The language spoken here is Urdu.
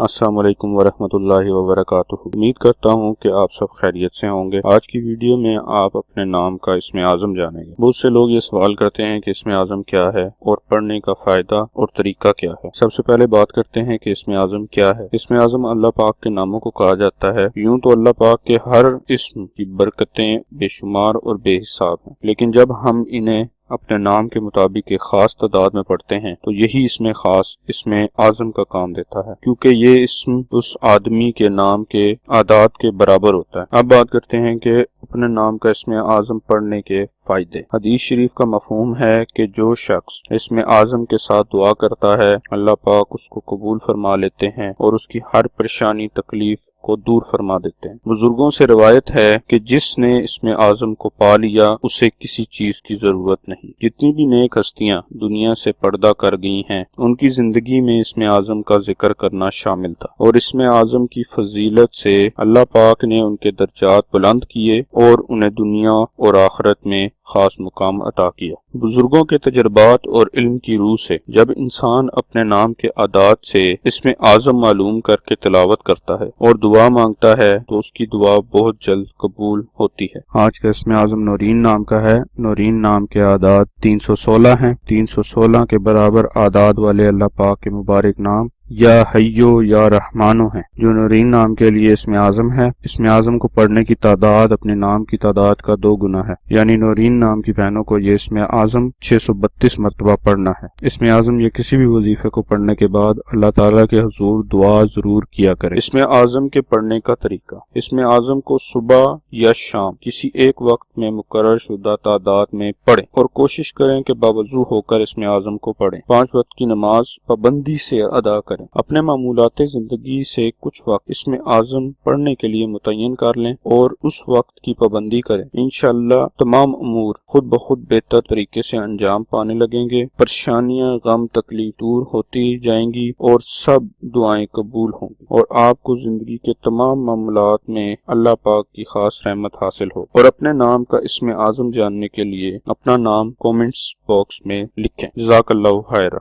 السلام علیکم ورحمۃ اللہ وبرکاتہ۔ امید کرتا ہوں کہ آپ سب خیریت سے ہوں گے۔ آج کی ویڈیو میں آپ اپنے نام کا اسم اعظم جانیں گے۔ بہت سے لوگ یہ سوال کرتے ہیں کہ اسم اعظم کیا ہے اور پڑھنے کا فائدہ اور طریقہ کیا ہے۔ سب سے پہلے بات کرتے ہیں کہ اسم اعظم کیا ہے۔ اسم اعظم اللہ پاک کے ناموں کو کہا جاتا ہے۔ یوں تو اللہ پاک کے ہر اسم کی برکتیں بے شمار اور بے حساب ہیں، لیکن جب ہم انہیں اپنے نام کے مطابق ایک خاص تعداد میں پڑھتے ہیں تو یہی اسم خاص اسم اعظم کا کام دیتا ہے، کیونکہ یہ اسم اس آدمی کے نام کے اعداد کے برابر ہوتا ہے۔ اب بات کرتے ہیں کہ اپنے نام کا اسم اعظم پڑھنے کے فائدے۔ حدیث شریف کا مفہوم ہے کہ جو شخص اسم اعظم کے ساتھ دعا کرتا ہے اللہ پاک اس کو قبول فرما لیتے ہیں اور اس کی ہر پریشانی تکلیف کو دور فرما دیتے ہیں۔ بزرگوں سے روایت ہے کہ جس نے اسم اعظم کو پا لیا اسے کسی چیز کی ضرورت نہیں۔ جتنی بھی نیک ہستیاں دنیا سے پردہ کر گئی ہیں ان کی زندگی میں اسم اعظم کا ذکر کرنا شامل تھا، اور اسم اعظم کی فضیلت سے اللہ پاک نے ان کے درجات بلند کیے اور انہیں دنیا اور آخرت میں خاص مقام عطا کیا۔ بزرگوں کے تجربات اور علم کی روح سے جب انسان اپنے نام کے اعداد سے اسم اعظم معلوم کر کے تلاوت کرتا ہے اور دعا مانگتا ہے تو اس کی دعا بہت جلد قبول ہوتی ہے۔ آج کا اسم اعظم نورین نام کا ہے۔ نورین نام کے اعداد 316 ہیں۔ 316 کے برابر اعداد والے اللہ پاک کے مبارک نام یا حیو یا رحمانو ہیں، جو نورین نام کے لیے اسم اعظم ہے۔ اسم اعظم کو پڑھنے کی تعداد اپنے نام کی تعداد کا 2 گنا ہے، یعنی نورین نام کی بہنوں کو یہ اسم اعظم 632 مرتبہ پڑھنا ہے۔ اسم اعظم یہ کسی بھی وظیفے کو پڑھنے کے بعد اللہ تعالیٰ کے حضور دعا ضرور کیا کرے۔ اسم اعظم کے پڑھنے کا طریقہ۔ اسم اعظم کو صبح یا شام کسی ایک وقت میں مقرر شدہ تعداد میں پڑھیں اور کوشش کریں کہ باوضو ہو کر اسم اعظم کو پڑھیں۔ 5 وقت کی نماز پابندی سے ادا کریں۔ اپنے معمولات زندگی سے کچھ وقت اسم اعظم پڑھنے کے لیے متعین کر لیں اور اس وقت کی پابندی کریں۔ انشاءاللہ تمام امور خود بخود بہتر طریقے سے انجام پانے لگیں گے، پریشانیاں غم تکلیف دور ہوتی جائیں گی اور سب دعائیں قبول ہوں گی، اور آپ کو زندگی کے تمام معاملات میں اللہ پاک کی خاص رحمت حاصل ہو۔ اور اپنے نام کا اسم اعظم جاننے کے لیے اپنا نام کومنٹس باکس میں لکھیں۔ جزاک اللہ خیر۔